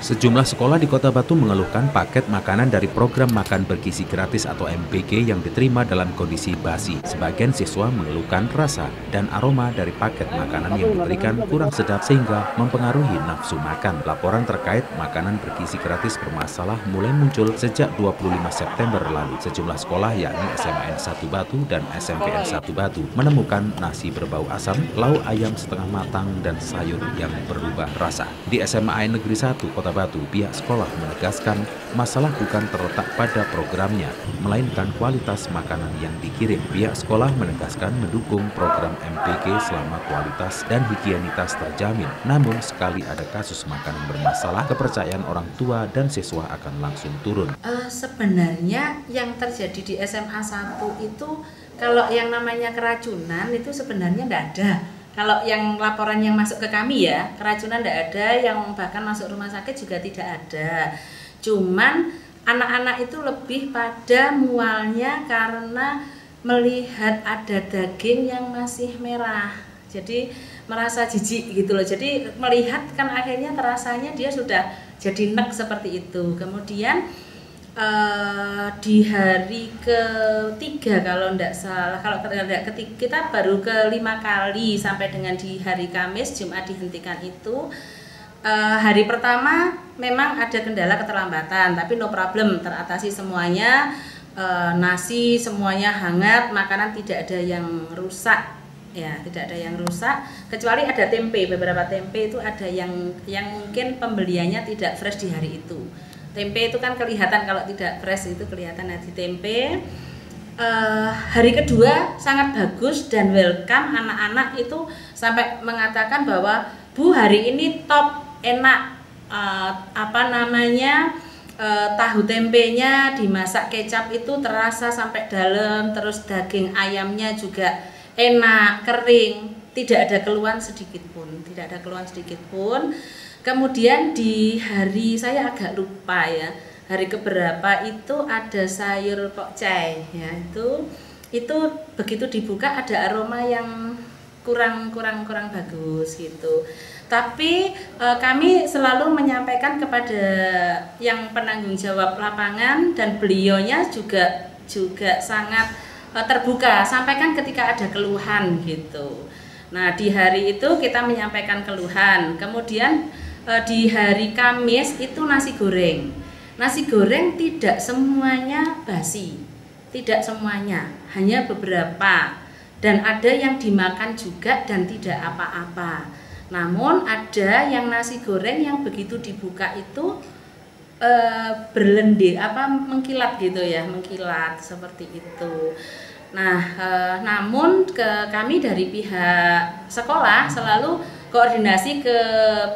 Sejumlah sekolah di Kota Batu mengeluhkan paket makanan dari program makan bergizi gratis atau MBG yang diterima dalam kondisi basi. Sebagian siswa mengeluhkan rasa dan aroma dari paket makanan yang diberikan kurang sedap sehingga mempengaruhi nafsu makan. Laporan terkait makanan bergizi gratis bermasalah mulai muncul sejak 25 September lalu. Sejumlah sekolah yakni SMAN 1 Batu dan SMPN 1 Batu menemukan nasi berbau asam, lauk ayam setengah matang dan sayur yang berubah rasa. Di SMAN Negeri 1 Kota Batu, pihak sekolah menegaskan masalah bukan terletak pada programnya, melainkan kualitas makanan yang dikirim. Pihak sekolah menegaskan mendukung program MBG selama kualitas dan higienitas terjamin. Namun sekali ada kasus makanan bermasalah, kepercayaan orang tua dan siswa akan langsung turun. Sebenarnya yang terjadi di SMA 1 itu kalau yang namanya keracunan itu sebenarnya tidak ada. Kalau yang laporan yang masuk ke kami ya, keracunan tidak ada, yang bahkan masuk rumah sakit juga tidak ada. Cuman anak-anak itu lebih pada mualnya karena melihat ada daging yang masih merah. Jadi merasa jijik gitu loh. Jadi melihat kan akhirnya terasanya dia sudah jadi nek seperti itu. Kemudian di hari ketiga kalau tidak salah, kalau tidak ketiga kita baru ke-5 kali sampai dengan di hari Kamis, Jumat dihentikan itu. Hari pertama memang ada kendala keterlambatan, tapi no problem, teratasi semuanya. Nasi semuanya hangat, makanan tidak ada yang rusak. Ya, tidak ada yang rusak, kecuali ada tempe. Beberapa tempe itu ada yang mungkin pembeliannya tidak fresh di hari itu. Tempe itu kan kelihatan kalau tidak fresh, itu kelihatan di tempe. Hari kedua sangat bagus dan welcome, anak-anak itu sampai mengatakan bahwa Bu, hari ini top, enak, tahu tempenya dimasak kecap itu terasa sampai dalam, terus daging ayamnya juga enak, kering, tidak ada keluhan sedikit pun, tidak ada keluhan sedikit pun. Kemudian di hari, saya agak lupa ya, hari keberapa itu ada sayur pokcai ya, itu begitu dibuka ada aroma yang kurang bagus gitu. Tapi kami selalu menyampaikan kepada yang penanggung jawab lapangan dan beliaunya juga sangat terbuka, sampaikan ketika ada keluhan gitu. Nah, di hari itu kita menyampaikan keluhan. Kemudian di hari Kamis itu nasi goreng. Nasi goreng tidak semuanya basi, tidak semuanya, hanya beberapa. Dan ada yang dimakan juga dan tidak apa-apa. Namun ada yang nasi goreng yang begitu dibuka itu berlendir, mengkilat gitu ya, mengkilat seperti itu. Nah, namun kami dari pihak sekolah selalu koordinasi ke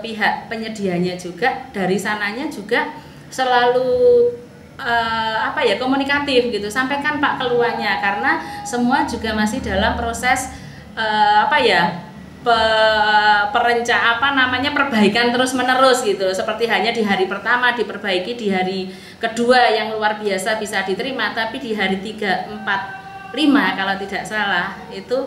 pihak penyedianya juga, dari sananya juga selalu komunikatif gitu, sampaikan Pak keluhannya, karena semua juga masih dalam proses perbaikan terus menerus gitu. Seperti hanya di hari pertama diperbaiki, di hari kedua yang luar biasa bisa diterima, tapi di hari 3, 4, 5 kalau tidak salah itu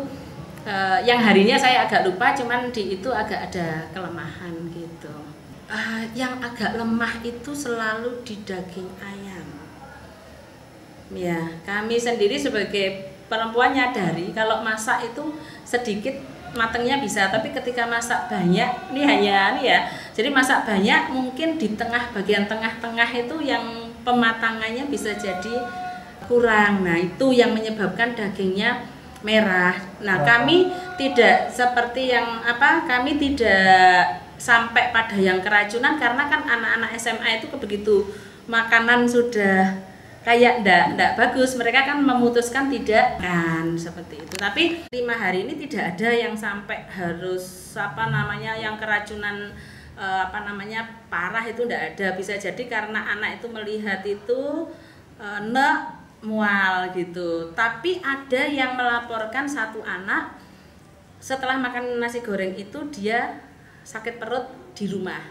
yang harinya saya agak lupa, cuman di itu agak ada kelemahan gitu. Yang agak lemah itu selalu di daging ayam. Ya, kami sendiri sebagai perempuan nyadari kalau masak itu sedikit matangnya bisa, tapi ketika masak banyak, jadi masak banyak mungkin di bagian tengah-tengah itu yang pematangannya bisa jadi kurang. Nah, itu yang menyebabkan dagingnya merah. Nah, kami tidak seperti kami tidak sampai pada yang keracunan, karena kan anak-anak SMA itu begitu makanan sudah kayak ndak bagus, mereka kan memutuskan tidak kan seperti itu. Tapi 5 hari ini tidak ada yang sampai harus yang keracunan parah, itu ndak ada. Bisa jadi karena anak itu melihat itu mual gitu. Tapi ada yang melaporkan satu anak setelah makan nasi goreng itu dia sakit perut di rumah.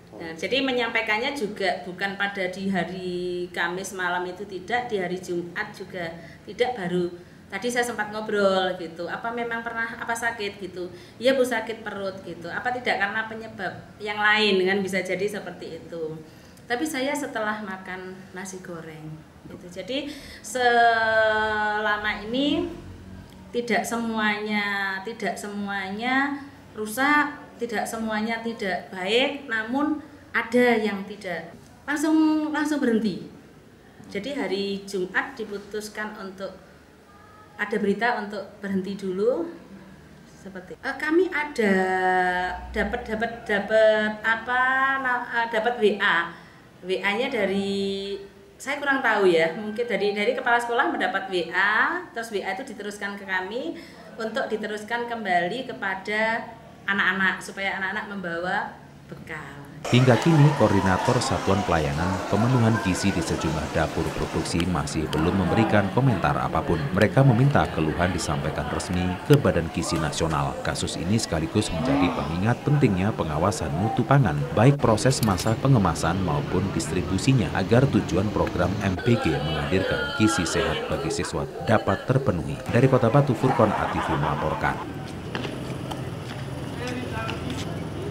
Nah, jadi menyampaikannya juga bukan pada di hari Kamis malam itu, tidak, di hari Jumat juga tidak, baru Tadi saya sempat ngobrol gitu, apa memang pernah apa sakit gitu? Iya Bu, sakit perut gitu. Apa tidak karena penyebab yang lain kan, bisa jadi seperti itu. Tapi saya setelah makan nasi goreng gitu. Jadi selama ini tidak semuanya rusak, tidak semuanya tidak baik, namun ada yang tidak langsung berhenti. Jadi hari Jumat diputuskan untuk ada berita untuk berhenti dulu, seperti kami ada dapat WA-nya dari, saya kurang tahu ya, mungkin dari kepala sekolah mendapat WA, terus WA itu diteruskan ke kami untuk diteruskan kembali kepada anak-anak supaya anak-anak membawa bekal. Hingga kini, Koordinator Satuan Pelayanan Pemenuhan Gizi di sejumlah dapur produksi masih belum memberikan komentar apapun. Mereka meminta keluhan disampaikan resmi ke Badan Gizi Nasional. Kasus ini sekaligus menjadi pengingat pentingnya pengawasan mutu pangan, baik proses masa pengemasan maupun distribusinya, agar tujuan program MBG menghadirkan gizi sehat bagi siswa dapat terpenuhi. Dari Kota Batu, Furqon ATV melaporkan.